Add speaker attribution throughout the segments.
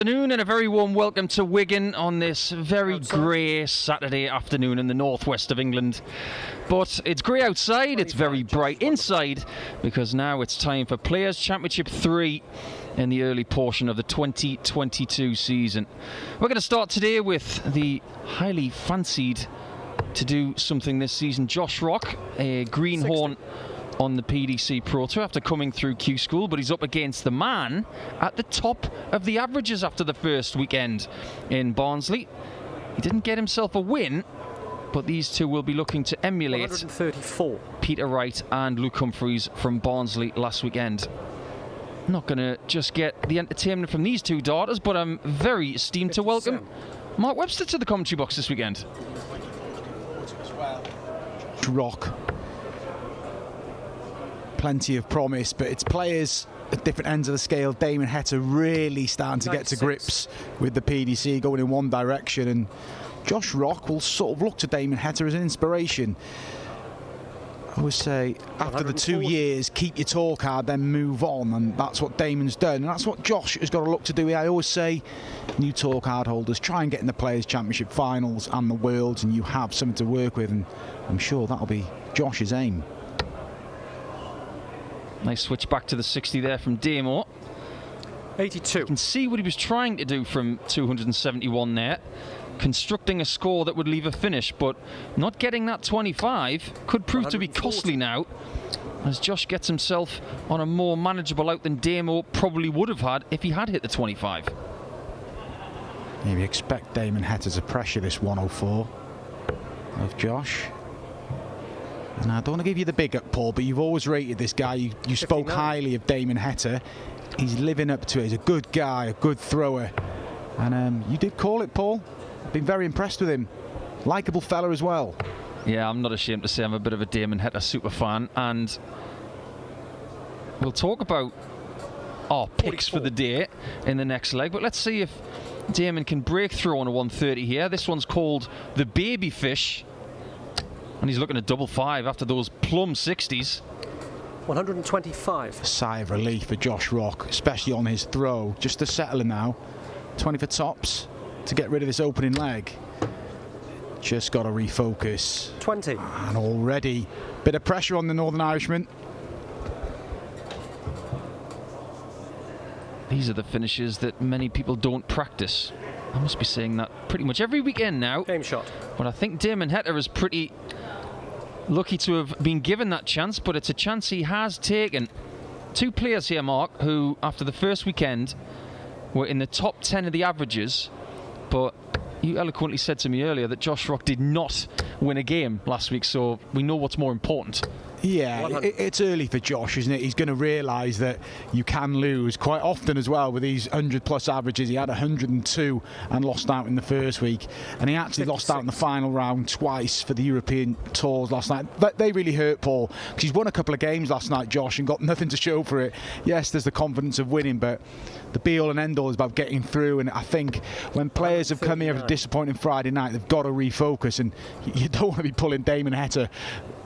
Speaker 1: Afternoon and a very warm welcome to Wigan on this very grey Saturday afternoon in the northwest of England. But it's grey outside, it's very bright inside, because now it's time for Players' Championship 3 in the early portion of the 2022 season. We're going to start today with the highly fancied to do something this season, Josh Rock, a greenhorn on the PDC Pro Tour after coming through Q School, but he's up against the man at the top of the averages after the first weekend in Barnsley. He didn't get himself a win, but these two will be looking to emulate
Speaker 2: 134.
Speaker 1: Peter Wright and Luke Humphreys from Barnsley last weekend. Not going to just get the entertainment from these two darters, but I'm very esteemed to welcome Mark Webster to the commentary box this weekend.
Speaker 3: Rock. Plenty of promise, but it's players at different ends of the scale. Damon Heta really starting to get to grips with the PDC, going in one direction, and Josh Rock will sort of look to Damon Heta as an inspiration. I always say, after the 2 years, keep your talk hard, then move on, and that's what Damon's done, and that's what Josh has got to look to do. I always say, new talk hard holders, try and get in the Players' Championship finals and the Worlds, and you have something to work with, and I'm sure that'll be Josh's aim.
Speaker 1: Nice switch back to the 60 there from Damon.
Speaker 2: 82.
Speaker 1: You can see what he was trying to do from 271 there, constructing a score that would leave a finish, but not getting that 25 could prove to be costly now, as Josh gets himself on a more manageable out than Damon probably would have had if he had hit the 25.
Speaker 3: Maybe expect Damon Heta to pressure this 104 of Josh. And I don't want to give you the big up, Paul, but you've always rated this guy. You spoke highly of Damon Heta. He's living up to it. He's a good guy, a good thrower. And you did call it, Paul. I've been very impressed with him. Likeable fella as well.
Speaker 1: Yeah, I'm not ashamed to say I'm a bit of a Damon Heta super fan. And we'll talk about our picks for the day in the next leg. But let's see if Damon can break through on a 130 here. This one's called the Baby Fish. And he's looking at double five after those plum 60s.
Speaker 2: 125.
Speaker 3: A sigh of relief for Josh Rock, especially on his throw. Just to settle in now. 20 for tops to get rid of this opening leg. Just got to refocus.
Speaker 2: 20.
Speaker 3: And already bit of pressure on the Northern Irishman.
Speaker 1: These are the finishes that many people don't practice. I must be saying that pretty much every weekend now.
Speaker 2: Game shot.
Speaker 1: But I think Damon Heta is pretty lucky to have been given that chance, but it's a chance he has taken. Two players here, Mark, who after the first weekend were in the top 10 of the averages, but you eloquently said to me earlier that Josh Rock did not win a game last week, so we know what's more important.
Speaker 3: Yeah, it's early for Josh, isn't it? He's going to realise that you can lose quite often as well with these 100-plus averages. He had 102 and lost out in the first week, and he actually
Speaker 2: 56.
Speaker 3: lost out in the final round twice for the European Tours last night. They really hurt Paul, because he's won a couple of games last night, Josh, and got nothing to show for it. Yes, there's the confidence of winning, but the be-all and end-all is about getting through, and I think when players have come here with a disappointing Friday night, they've got to refocus, and you don't want to be pulling Damon Heta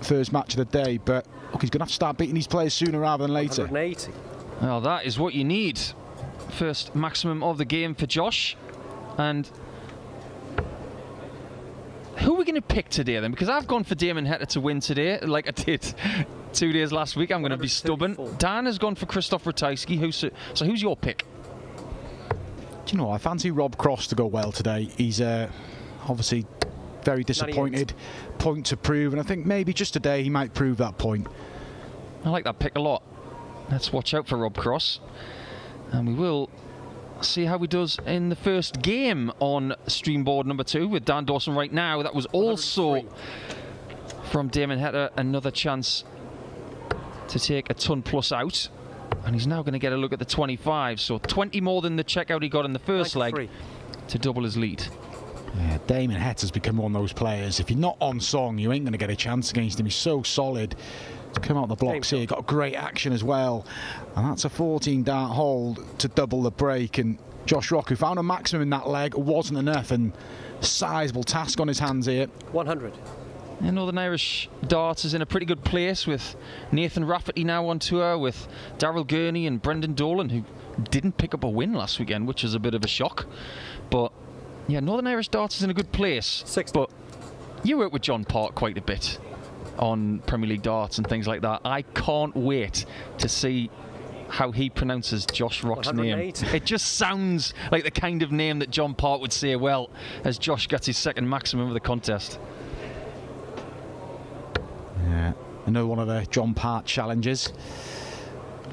Speaker 3: first match of the day, but look, he's going to have to start beating these players sooner rather than later.
Speaker 2: 180.
Speaker 1: Well, that is what you need. First maximum of the game for Josh. And who are we going to pick today then? Because I've gone for Damon Heta to win today, like I did 2 days last week. I'm going to be stubborn. Dan has gone for Krzysztof Ratajski. So who's your pick?
Speaker 3: Do you know, I fancy Rob Cross to go well today. He's obviously very disappointed.
Speaker 2: 98.
Speaker 3: Point to prove, and I think maybe just today he might prove that point.
Speaker 1: I like that pick a lot. Let's watch out for Rob Cross. And we will see how he does in the first game on streamboard number 2 with Dan Dawson right now. That was also
Speaker 2: 103.
Speaker 1: from Damon Heta, another chance to take a ton plus out. And he's now going to get a look at the 25. So 20 more than the checkout he got in the first
Speaker 2: 93.
Speaker 1: leg to double his lead.
Speaker 3: Yeah, Damon Heta's become one of those players. If you're not on song, you ain't going to get a chance against him. He's so solid. To come out the blocks here, got great action as well. And that's a 14 dart hold to double the break. And Josh Rock, who found a maximum in that leg, wasn't enough. And sizable task on his hands here.
Speaker 2: 100.
Speaker 1: And Northern Irish darts is in a pretty good place with Nathan Rafferty now on tour, with Daryl Gurney and Brendan Dolan, who didn't pick up a win last weekend, which is a bit of a shock. But yeah, Northern Irish Darts is in a good place.
Speaker 2: 60.
Speaker 1: But you work with John Park quite a bit on Premier League darts and things like that. I can't wait to see how he pronounces Josh Rock's name. It just sounds like the kind of name that John Park would say well as Josh gets his second maximum of the contest.
Speaker 3: Yeah, another one of the John Park challenges.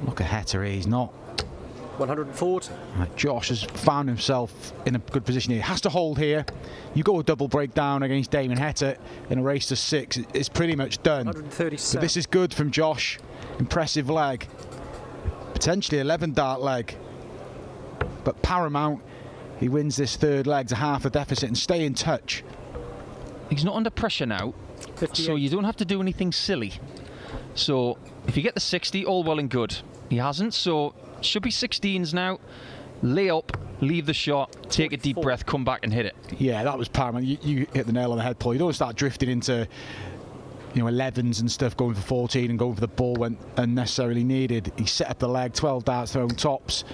Speaker 3: Look at Heta, he's not.
Speaker 2: 140.
Speaker 3: Right, Josh has found himself in a good position here. He has to hold here. You go a double breakdown against Damon Heta in a race to 6. It's pretty much done.
Speaker 2: 137.
Speaker 3: But this is good from Josh. Impressive leg. Potentially 11 dart leg. But paramount, he wins this third leg to half the deficit and stay in touch.
Speaker 1: He's not under pressure now,
Speaker 2: 58.
Speaker 1: so you don't have to do anything silly. So if you get the 60, all well and good. He hasn't, so should be 16s now. Lay up, leave the shot, take a deep
Speaker 2: 44.
Speaker 1: breath, come back and hit it.
Speaker 3: Yeah, that was paramount. You hit the nail on the head, Paul. You don't start drifting into 11s and stuff, going for 14 and going for the ball when unnecessarily needed. He set up the leg, 12 darts thrown tops,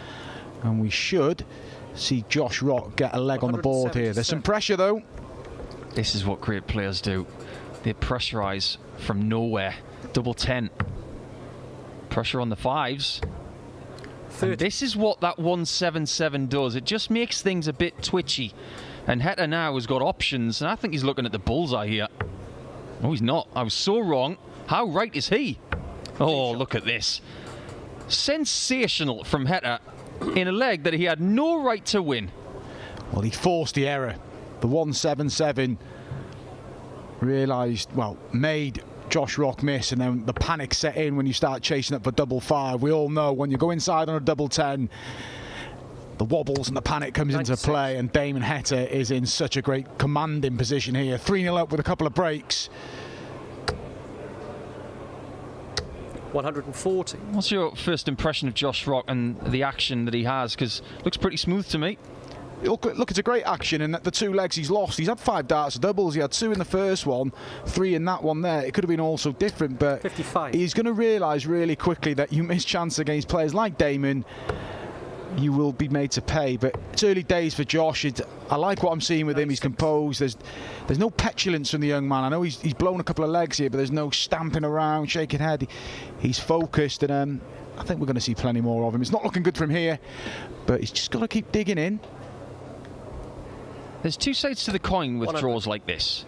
Speaker 3: and we should see Josh Rock get a leg on the board here. There's some pressure though.
Speaker 1: This is what great players do. They pressurise from nowhere. Double 10. Pressure on the 5s. And this is what that 177 does. It just makes things a bit twitchy. And Heta now has got options, and I think he's looking at the bullseye here. Oh, he's not. I was so wrong. How right is he? Oh, look at this. Sensational from Heta in a leg that he had no right to win.
Speaker 3: Well, he forced the error. The 177 made Josh Rock miss, and then the panic set in when you start chasing up for double 5. We all know when you go inside on a double 10, the wobbles and the panic comes
Speaker 2: 96.
Speaker 3: into play, and Damon Heta is in such a great commanding position here. 3-0 up with a couple of breaks.
Speaker 2: 140.
Speaker 1: What's your first impression of Josh Rock and the action that he has? Because it looks pretty smooth to me.
Speaker 3: Look, it's a great action, and the 2 legs he's lost. He's had 5 darts doubles. He had 2 in the first one, 3 in that one there. It could have been also different, but
Speaker 2: 55.
Speaker 3: He's going to realise really quickly that you miss chance against players like Damon, you will be made to pay. But it's early days for Josh. I like what I'm seeing with him. He's composed. There's no petulance from the young man. I know he's blown a couple of legs here, but there's no stamping around, shaking head. He's focused, and I think we're going to see plenty more of him. It's not looking good from here, but he's just got to keep digging in.
Speaker 1: There's 2 sides to the coin with draws like this.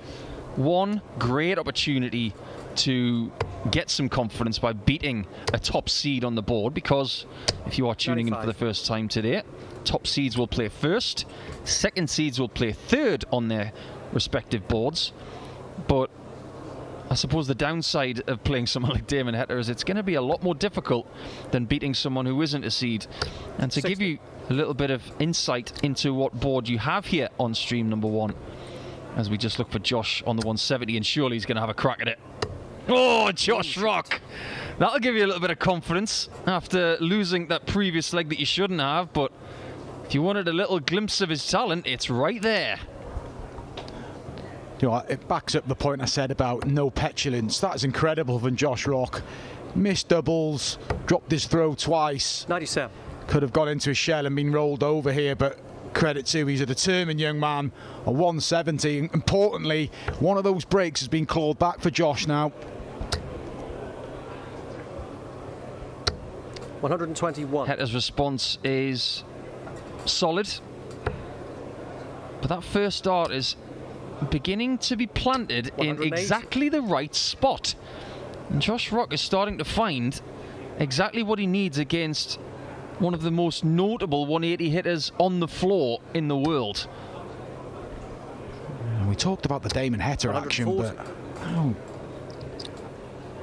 Speaker 1: One, great opportunity to get some confidence by beating a top seed on the board, because if you are tuning
Speaker 2: 95.
Speaker 1: in for the first time today, top seeds will play first, second seeds will play third on their respective boards. But I suppose the downside of playing someone like Damon Heta is it's going to be a lot more difficult than beating someone who isn't a seed. And to
Speaker 2: 60.
Speaker 1: give you a little bit of insight into what board you have here on stream number 1, as we just look for Josh on the 170, and surely he's going to have a crack at it. Oh, Josh Rock! That'll give you a little bit of confidence after losing that previous leg that you shouldn't have, but if you wanted a little glimpse of his talent, it's right there.
Speaker 3: It backs up the point I said about no petulance. That is incredible from Josh Rock. Missed doubles, dropped his throw twice.
Speaker 2: 97.
Speaker 3: Could have gone into his shell and been rolled over here, but credit to, he's a determined young man. A 170. Importantly, one of those breaks has been clawed back for Josh now.
Speaker 2: 121.
Speaker 1: Heta's response is solid, but that first dart is beginning to be planted in
Speaker 2: 180.
Speaker 1: exactly the right spot. And Josh Rock is starting to find exactly what he needs against one of the most notable 180 hitters on the floor in the world.
Speaker 3: We talked about the Damon Heta action, but how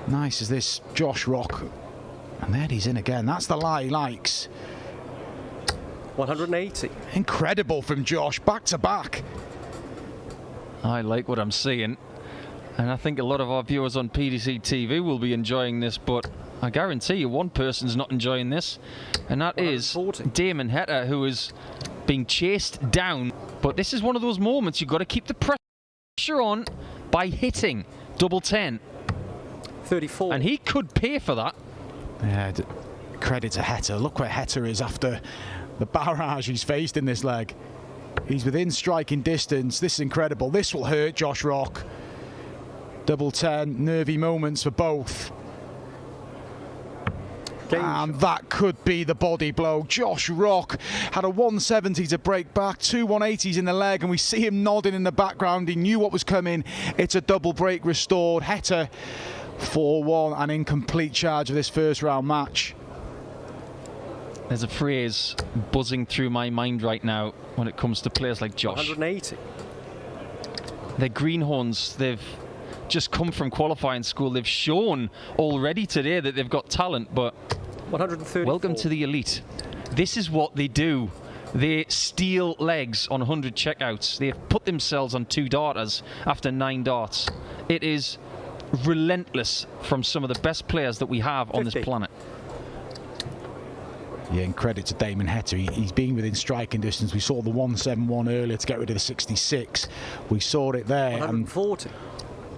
Speaker 3: nice is this Josh Rock? And there he's in again. That's the lie he likes.
Speaker 2: 180.
Speaker 3: Incredible from Josh, back to back.
Speaker 1: I like what I'm seeing, and I think a lot of our viewers on PDC TV will be enjoying this, but I guarantee you one person's not enjoying this, and that is Damon Heta, who is being chased down. But this is one of those moments you've got to keep the pressure on by hitting double 10.
Speaker 2: 34.
Speaker 1: And he could pay for that.
Speaker 3: Yeah, credit to Heta. Look where Heta is after the barrage he's faced in this leg. He's within striking distance. This is incredible. This will hurt Josh Rock. Double 10, nervy moments for both. And that could be the body blow. Josh Rock had a 170 to break back, 2 180s in the leg, and we see him nodding in the background. He knew what was coming. It's a double break restored. Heta 4-1 and in complete charge of this first round match.
Speaker 1: There's a phrase buzzing through my mind right now when it comes to players like Josh.
Speaker 2: 180.
Speaker 1: They're greenhorns. They've just come from qualifying school. They've shown already today that they've got talent, but
Speaker 2: 134.
Speaker 1: welcome to the elite. This is what they do. They steal legs on 100 checkouts. They've put themselves on 2 darters after 9 darts. It is relentless from some of the best players that we have on this planet.
Speaker 3: Yeah, and credit to Damon Heta. He's been within striking distance. We saw the 171 earlier to get rid of the 66. We saw it there.
Speaker 2: 140.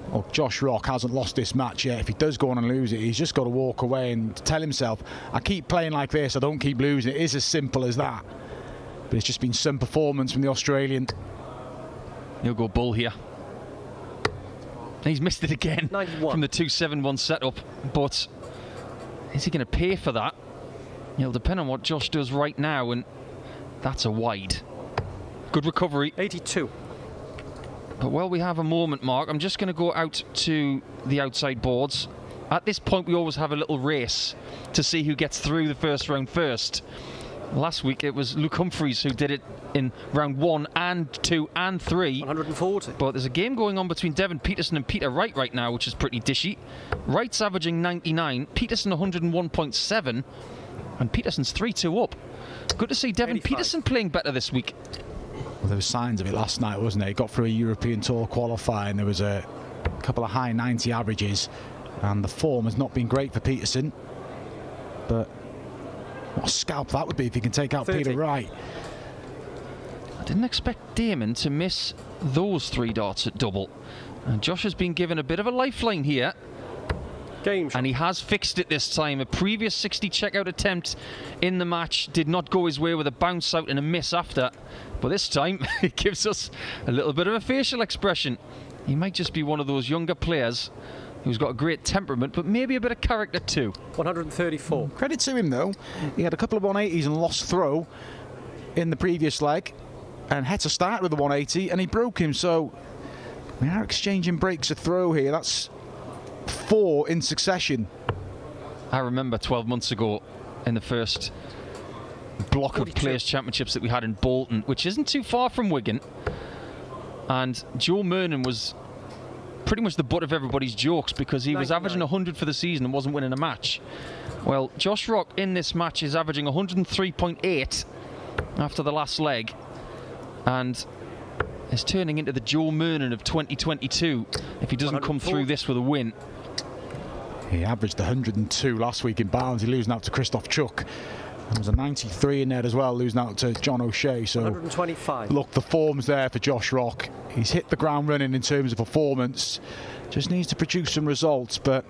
Speaker 3: Well, Josh Rock hasn't lost this match yet. If he does go on and lose it, he's just got to walk away and tell himself, I keep playing like this, I don't keep losing. It is as simple as that. But it's just been some performance from the Australian.
Speaker 1: He'll go bull here. He's missed it again
Speaker 2: 91.
Speaker 1: from the 271 setup, but is he going to pay for that? It'll depend on what Josh does right now, and that's a wide. Good recovery.
Speaker 2: 82.
Speaker 1: But while we have a moment, Mark, I'm just going to go out to the outside boards. At this point, we always have a little race to see who gets through the first round first. Last week, it was Luke Humphreys who did it in round 1 and 2 and 3.
Speaker 2: 140.
Speaker 1: But there's a game going on between Devon Peterson and Peter Wright right now, which is pretty dishy. Wright's averaging 99, Peterson 101.7, and Peterson's 3-2 up. Good to see Devon
Speaker 2: 85.
Speaker 1: Peterson playing better this week.
Speaker 3: Well, there were signs of it last night, wasn't there? He got through a European Tour qualifying. There was a couple of high 90 averages, and the form has not been great for Peterson. But what a scalp that would be if he can take out
Speaker 2: 30.
Speaker 3: Peter Wright.
Speaker 1: I didn't expect Damon to miss those 3 darts at double. And Josh has been given a bit of a lifeline here.
Speaker 2: Game shot.
Speaker 1: And he has fixed it this time. A previous 60 checkout attempt in the match did not go his way with a bounce out and a miss after. But this time, it gives us a little bit of a facial expression. He might just be one of those younger players who's got a great temperament, but maybe a bit of character too.
Speaker 2: 134.
Speaker 3: Credit to him, though. He had a couple of 180s and lost throw in the previous leg. And Heta started with the 180, and he broke him. So we are exchanging breaks of throw here. That's 4 in succession.
Speaker 1: I remember 12 months ago in the first block
Speaker 2: 42.
Speaker 1: of Players' Championships that we had in Bolton, which isn't too far from Wigan. And Joe Mernon was pretty much the butt of everybody's jokes because he was
Speaker 2: 99.
Speaker 1: averaging 100 for the season and wasn't winning a match. Well, Josh Rock in this match is averaging 103.8 after the last leg and is turning into the Joe Mernon of 2022 if he doesn't come through this with a win.
Speaker 3: He averaged 102 last week in Barnes. He's losing out to Christoph Chuck. There was a 93 in there as well, losing out to John O'Shea. So
Speaker 2: 125.
Speaker 3: look, the form's there for Josh Rock. He's hit the ground running in terms of performance. Just needs to produce some results, but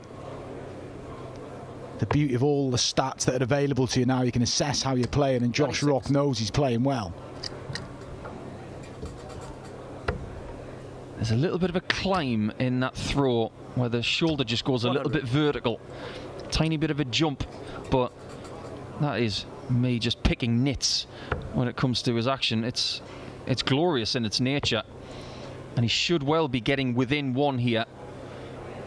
Speaker 3: the beauty of all the stats that are available to you now, you can assess how you're playing, and Josh
Speaker 2: 26.
Speaker 3: Rock knows he's playing well.
Speaker 1: There's a little bit of a climb in that throw where the shoulder just goes a little bit vertical. Tiny bit of a jump, but that is me just picking nits when it comes to his action. It's glorious in its nature, and he should well be getting within 1 here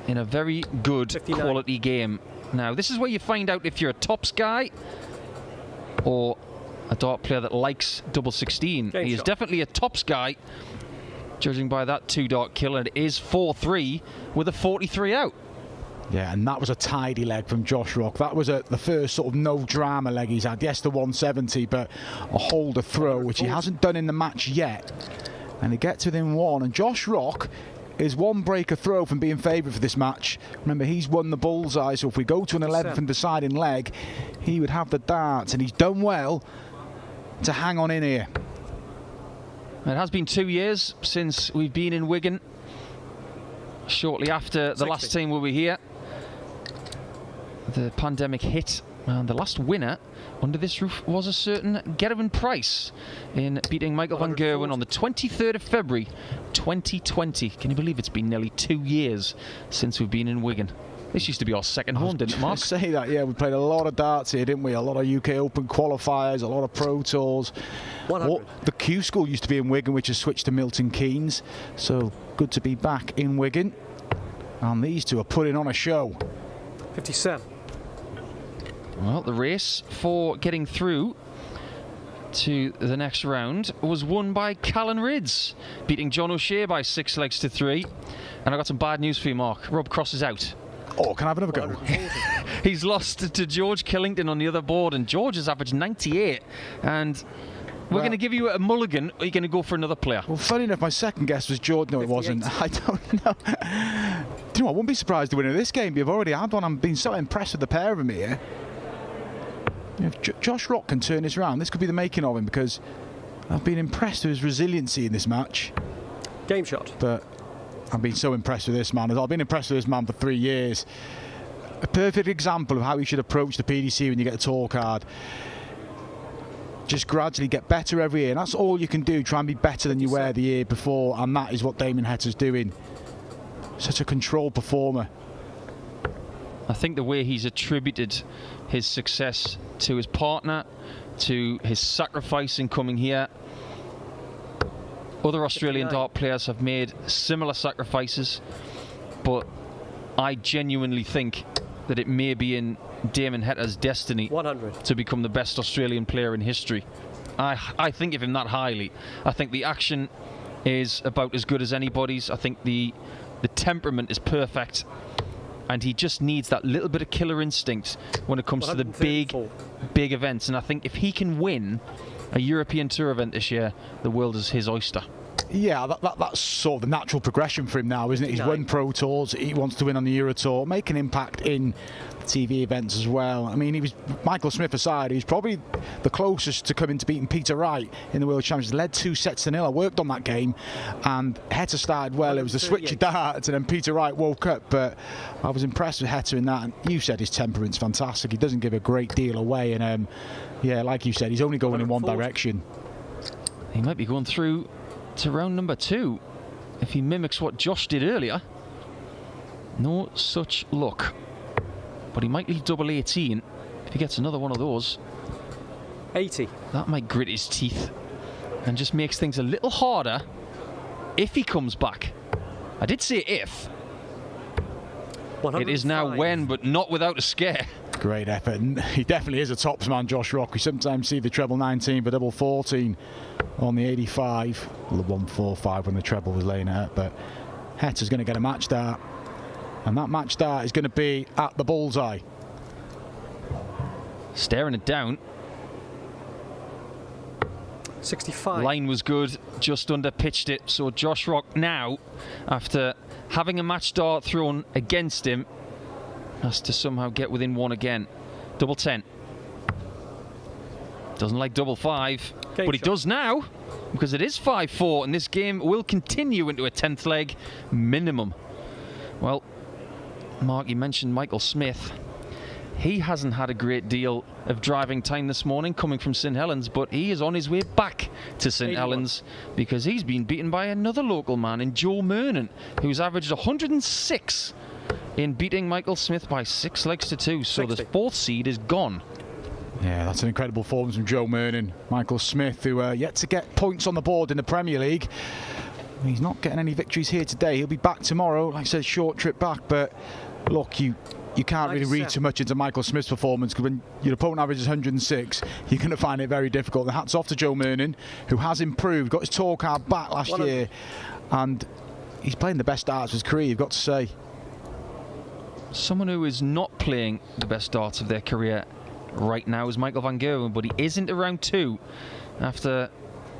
Speaker 1: in a very good
Speaker 2: 59.
Speaker 1: quality game. Now, this is where you find out if you're a tops guy or a dart player that likes double 16.
Speaker 2: Game
Speaker 1: He is
Speaker 2: shot.
Speaker 1: definitely a tops guy, judging by that 2-dart kill, and it is 4-3 with a 43 out.
Speaker 3: Yeah, and that was a tidy leg from Josh Rock. That was the first sort of no drama leg he's had. Yes, the 170, but a holder throw, which he hasn't done in the match yet. And he gets within 1. And Josh Rock is 1 breaker throw from being favoured for this match. Remember, he's won the bullseye, so if we go to an 11th and deciding leg, he would have the darts. And he's done well to hang on in here.
Speaker 1: It has been 2 years since we've been in Wigan. Shortly after the
Speaker 2: 60.
Speaker 1: last time we were here, the pandemic hit And the last winner under this roof was a certain Gerwin Price in beating Michael van Gerwen on the 23rd of February 2020. Can you believe it's been nearly 2 years since we've been in Wigan? This used to be our second home, didn't it, Mark?
Speaker 3: Say that, yeah. We played a lot of darts here, didn't we? A lot of UK Open qualifiers, a lot of Pro Tours. The Q School used to be in Wigan, which has switched to Milton Keynes. So good to be back in Wigan. And these two are putting on a show.
Speaker 2: 57.
Speaker 1: Well, the race for getting through to the next round was won by Callan Rids, beating John O'Shea by 6 legs to 3. And I got some bad news for you, Mark. Rob Cross is out.
Speaker 3: Oh, can I have another go?
Speaker 1: He's lost to George Killington on the other board, and George has averaged 98. And we're going to give you a mulligan, or are you going to go for another player?
Speaker 3: Well, funny enough, my second guess was George. No, it wasn't. I don't know. Do you know, I wouldn't be surprised to win in this game. You've already had one. I've been so impressed with the pair of them here. If Josh Rock can turn this round, this could be the making of him, because I've been impressed with his resiliency in this match.
Speaker 2: Game shot.
Speaker 3: But I've been so impressed with this man. I've been impressed with this man for 3 years. A perfect example of how you should approach the PDC when you get a tour card. Just gradually get better every year, and that's all you can do. Try and be better than you were the year before, and that is what Damon Heta's doing. Such a controlled performer.
Speaker 1: I think the way he's attributed his success to his partner, to his sacrifice in coming here. Other Australian dart players have made similar sacrifices, but I genuinely think that it may be in Damon Heta's destiny
Speaker 2: 100
Speaker 1: to become the best Australian player in history. I think of him that highly. I think the action is about as good as anybody's. I think the temperament is perfect, and he just needs that little bit of killer instinct when it comes to the big events. And I think if he can win a European Tour event this year, the world is his oyster.
Speaker 3: Yeah, that's sort of the natural progression for him now, isn't it? He's won Pro Tours, he wants to win on the Euro Tour, make an impact in TV events as well. I mean, he was, Michael Smith aside, he's probably the closest to coming to beating Peter Wright in the World Championships. Led 2 sets to 0. I worked on that game, and Heta started well. It was the switch of darts, and then Peter Wright woke up. But I was impressed with Heta in that. And you said his temperament's fantastic. He doesn't give a great deal away, and yeah, like you said, he's only going in one direction.
Speaker 1: He might be going through to round number 2 if he mimics what Josh did earlier. No such luck, but he might leave double 18 if he gets another one of those.
Speaker 2: 80.
Speaker 1: That might grit his teeth and just makes things a little harder if he comes back. I did say if. It is now when, but not without a scare.
Speaker 3: Great effort, and he definitely is a tops man, Josh Rock. We sometimes see the treble 19 for double 14 on the 85, well, the 145 when the treble was laying out. But Heta's going to get a match dart, and that match dart is going to be at the bullseye.
Speaker 1: Staring it down.
Speaker 2: 65.
Speaker 1: Line was good, just under pitched it. So Josh Rock now, after having a match dart thrown against him, has to somehow get within 1 again. Double 10. Doesn't like double 5, but he does now, because it is 5-4, and this game will continue into a 10th leg minimum. Well, Mark, you mentioned Michael Smith. He hasn't had a great deal of driving time this morning coming from St Helens, but he is on his way back to St Helens because he's been beaten by another local man in Joe Mernon, who's averaged 106 in beating Michael Smith by 6 legs to 2. So
Speaker 2: 60.
Speaker 1: the 4th seed is gone.
Speaker 3: Yeah, that's an incredible performance from Joe Mernon. Michael Smith, who yet to get points on the board in the Premier League. He's not getting any victories here today. He'll be back tomorrow. Like I said, short trip back, but look, you can't really read too much into Michael Smith's performance, because when your opponent averages 106, you're going to find it very difficult. The hats off to Joe Mernon, who has improved, got his tour card back last year, and he's playing the best darts of his career, you've got to say.
Speaker 1: Someone who is not playing the best darts of their career right now is Michael van Gerwen, but he isn't round 2 after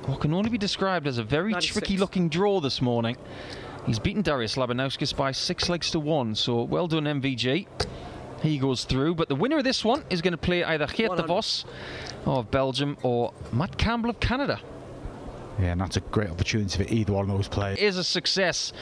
Speaker 1: what can only be described as a very
Speaker 2: 96.
Speaker 1: tricky looking draw this morning. He's beaten Darius Labanauskas by 6 legs to 1, so well done, MVG. He goes through, but the winner of this one is going to play either Heta Vos of Belgium or Matt Campbell of Canada.
Speaker 3: Yeah, and that's a great opportunity for either one of those players.
Speaker 1: It is a success.